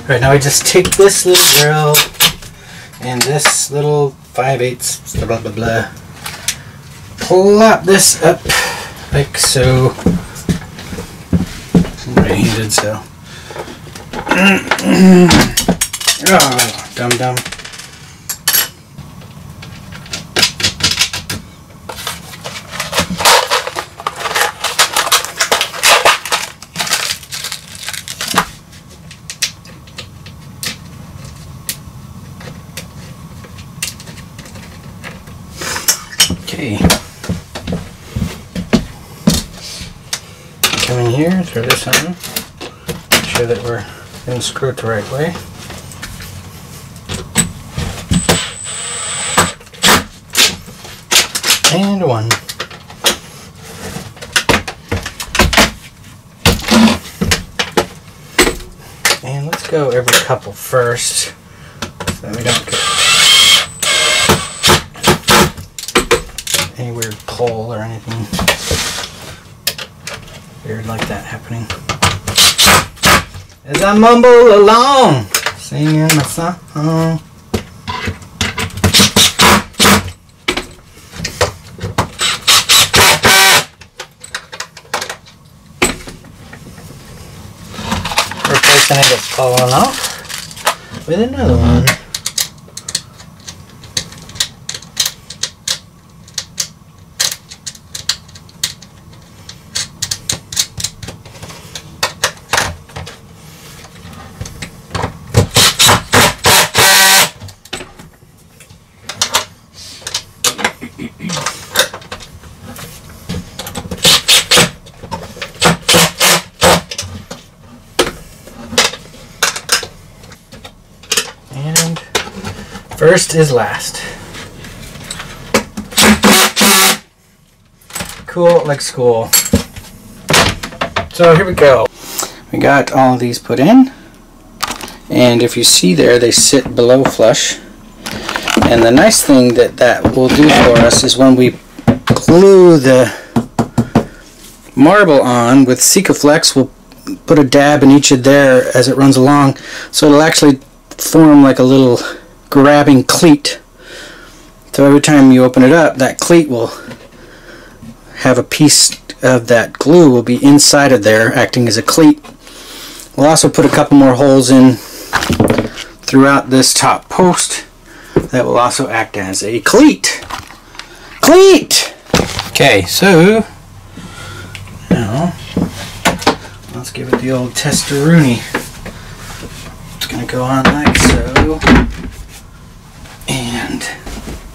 Right, now I just take this little drill and this little 5/8 blah blah blah, plop this up like so. I'm right-handed, so. Oh, dum-dum. Okay. Come in here, throw this on. Make sure that we're going to screw it the right way. And one. And let's go every couple first, so that we don't get any weird pull or anything weird like that happening. As I mumble along, singing my song. Replacing it, it's falling off with another one. And first is last. Cool like school. So here we go. We got all of these put in, and if you see there, they sit below flush. And the nice thing that will do for us is when we glue the marble on with Sikaflex, we'll put a dab in each of there as it runs along, so it'll actually form like a little grabbing cleat. So every time you open it up, that cleat will have a piece of that glue will be inside of there acting as a cleat. We'll also put a couple more holes in throughout this top post that will also act as a cleat. Cleat! Okay, so now let's give it the old testaroonie. It's going to go on like so. And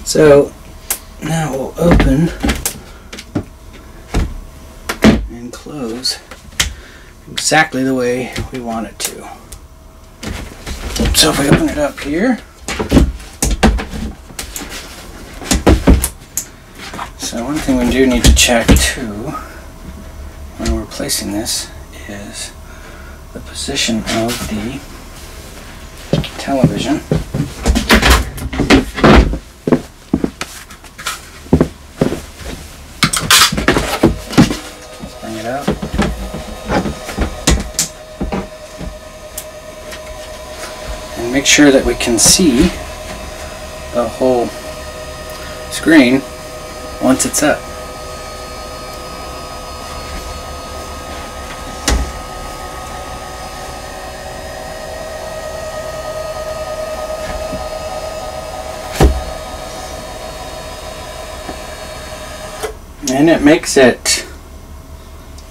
so now we'll open and close exactly the way we want it to. So if we open it up here, so one thing we do need to check too when we're placing this is the position of the television. Let's bring it up. And make sure that we can see the whole screen once it's up. And it makes it,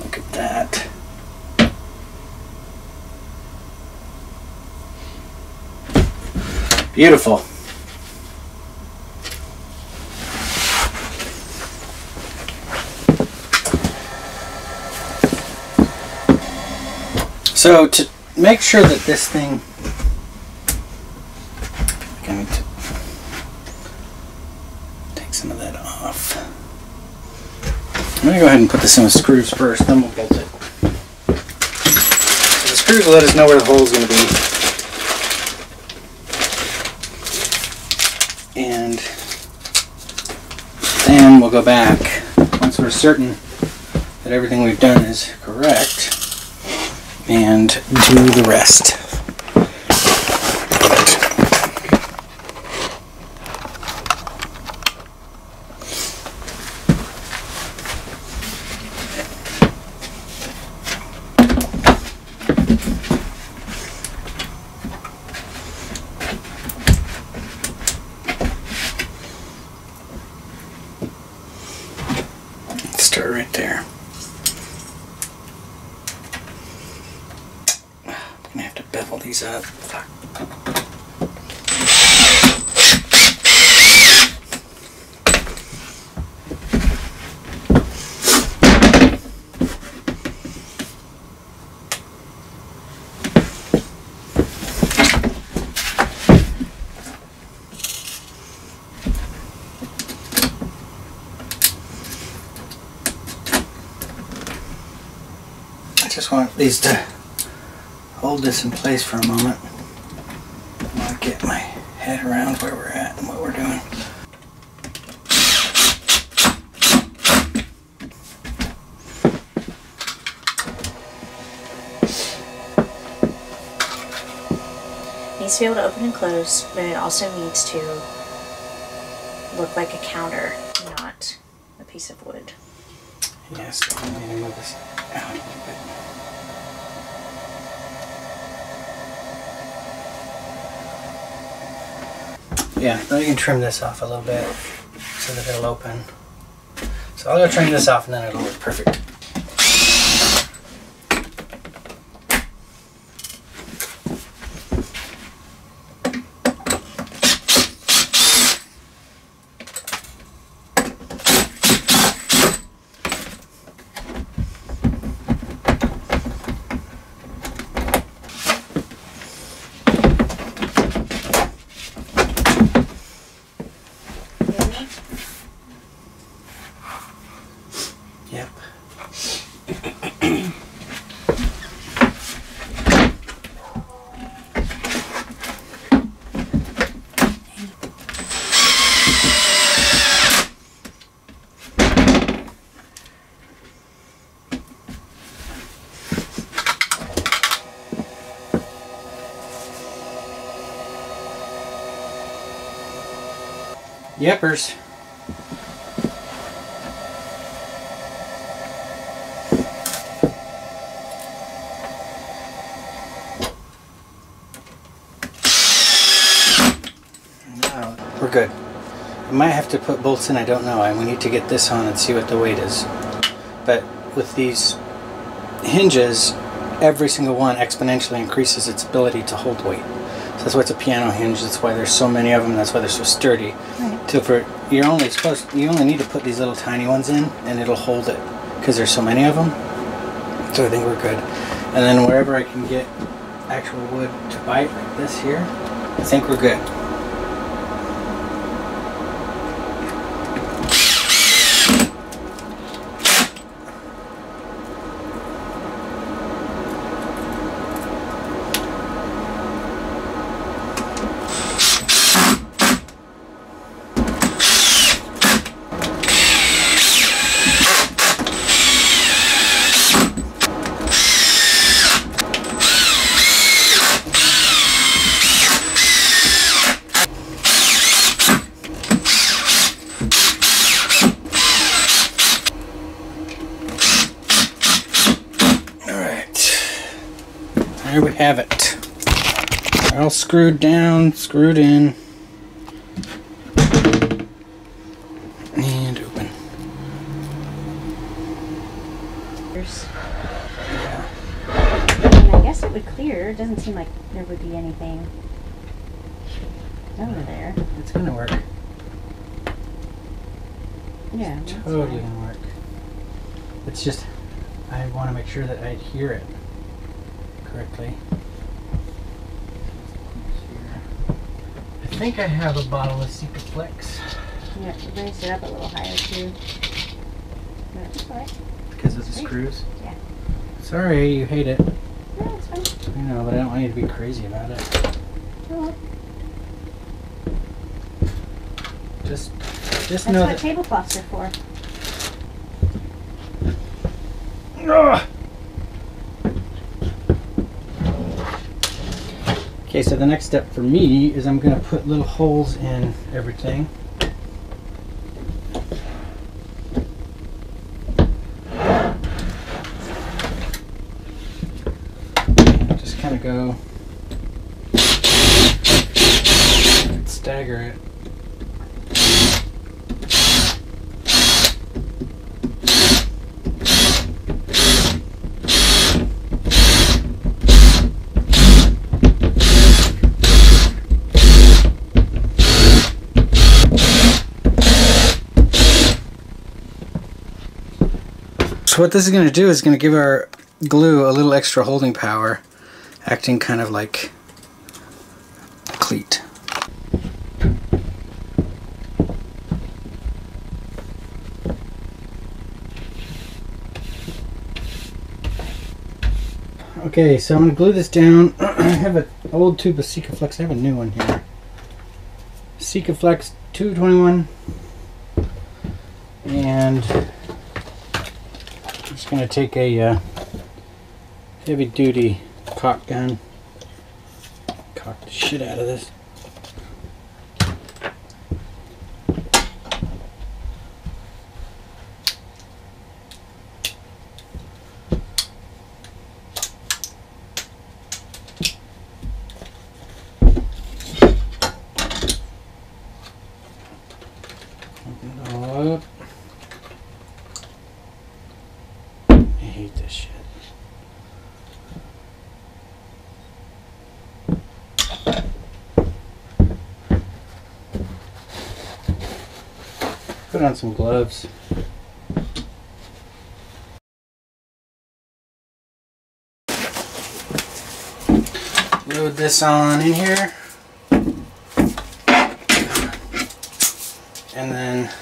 look at that. Beautiful. So to make sure that this thing, I need to take some of that off. I'm going to go ahead and put this in with screws first, then we'll bolt it. So the screws will let us know where the hole is going to be. And then we'll go back, once we're certain that everything we've done is correct, and do the rest. her right there. I'm gonna have to bevel these up. Fuck. I just want these to hold this in place for a moment. I want to get my head around where we're at and what we're doing. It needs to be able to open and close, but it also needs to look like a counter, not a piece of wood. Yes, I'm going to move this out a little bit. Yeah, now you can trim this off a little bit so that it'll open. So I'll go trim this off and then it'll look perfect. Yep. Yepers. We're good. I might have to put bolts in, I don't know. We need to get this on and see what the weight is. But with these hinges, every single one exponentially increases its ability to hold weight. So that's why it's a piano hinge, that's why there's so many of them, that's why they're so sturdy. Right. So for, you only need to put these little tiny ones in and it'll hold it, because there's so many of them. So I think we're good. And then wherever I can get actual wood to bite, like this here, I think we're good. There we have it. They're all screwed down, screwed in, and open. Yeah. I guess it would clear. It doesn't seem like there would be anything over there. It's gonna work. Yeah. It's totally gonna work. It's just, I want to make sure that I hear it correctly. I think I have a bottle of Secret Flex. Yeah, raise it up a little higher too. No, it's alright. Because of the screws? Yeah. Sorry, you hate it. No, it's fine. I know, but I don't want you to be crazy about it. Oh. Just That's know what tablecloths are for. Ugh. Okay, so the next step for me is I'm going to put little holes in everything. And just kind of go and stagger it. So what this is going to do is going to give our glue a little extra holding power, acting kind of like a cleat. Okay, so I'm going to glue this down. I have an old tube of Sikaflex. I have a new one here. Sikaflex 221. And I'm just going to take a heavy duty caulk gun. Caulk the shit out of this. Put on some gloves. Load this on in here. And then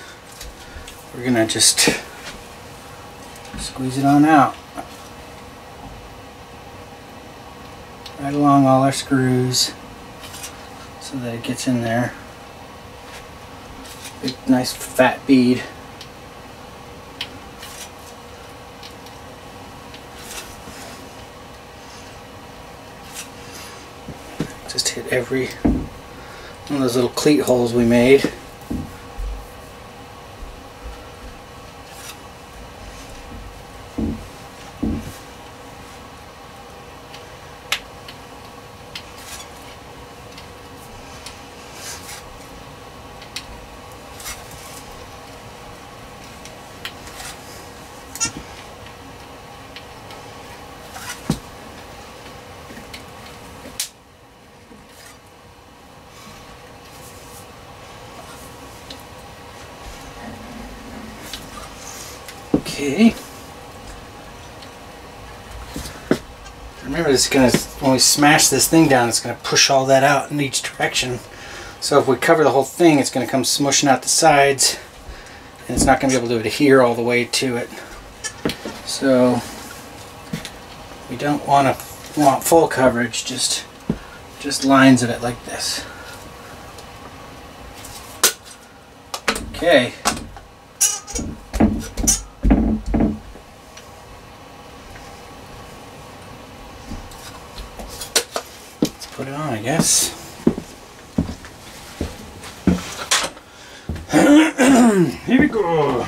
we're gonna just squeeze it on out. Right along all our screws so that it gets in there. Big, nice fat bead. Just hit every one of those little cleat holes we made. Okay. Remember, this is gonna, when we smash this thing down, it's gonna push all that out in each direction. So if we cover the whole thing, it's gonna come smushing out the sides, and it's not gonna be able to adhere all the way to it. So we don't want full coverage, just lines of it like this. Okay. Put it on, I guess. Here we go.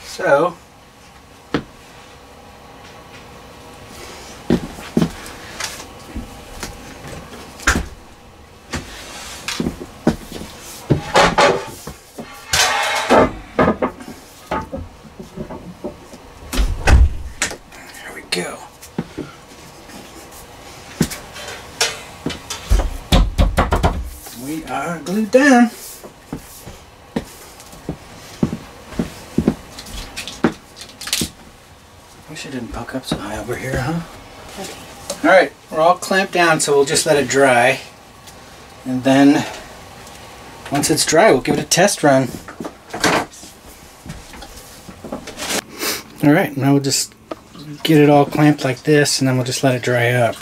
So, here we go. We are glued down. Wish it didn't puck up so high over here, huh? Okay. Alright, we're all clamped down, so we'll just let it dry. And then, once it's dry, we'll give it a test run. Alright, now we'll just get it all clamped like this, and then we'll just let it dry up.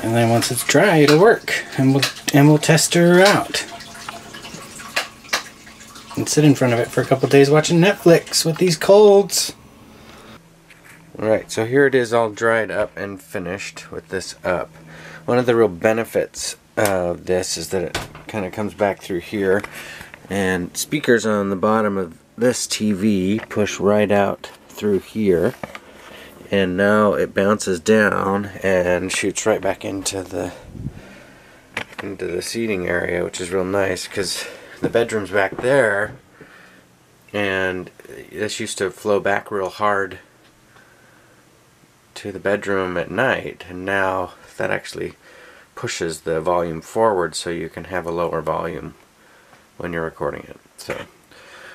And then once it's dry, it'll work, and we'll test her out. And sit in front of it for a couple of days watching Netflix with these colds. Alright, so here it is all dried up and finished with this up. One of the real benefits of this is that it kind of comes back through here, and speakers on the bottom of this TV push right out through here, and now it bounces down and shoots right back into the seating area, which is real nice because the bedroom's back there, and this used to flow back real hard to the bedroom at night, and now that actually pushes the volume forward so you can have a lower volume when you're recording it. So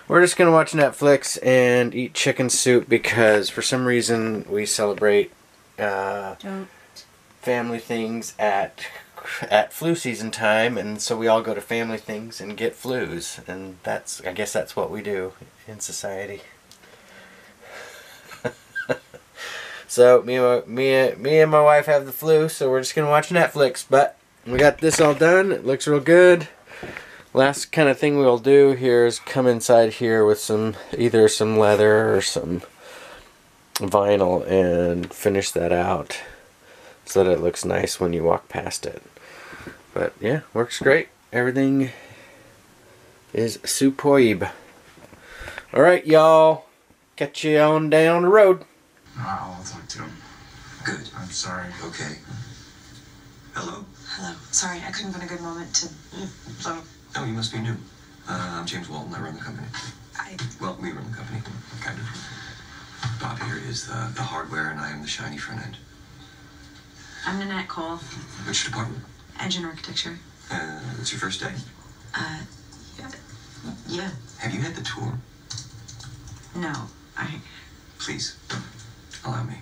we're just gonna watch Netflix and eat chicken soup because for some reason we celebrate family things at flu season time, and so we all go to family things and get flus, and I guess that's what we do in society. So me and my wife have the flu, so we're just gonna watch Netflix. But we got this all done. It looks real good. Last kind of thing we'll do here is come inside here with either some leather or some vinyl and finish that out so that it looks nice when you walk past it. But yeah, works great. Everything is superb. Alright, y'all. Catch you on down the road. I'll talk to him. Good. I'm sorry. Okay. Hello? Hello. Sorry, I couldn't find a good moment to... So... Oh, you must be new. I'm James Walton. I run the company. Well, we run the company. Kind of. Bob here is the hardware, and I am the shiny front end. I'm Nanette Cole. Which department? Engine architecture. It's your first day? Yeah. Have you had the tour? No, Please, allow me.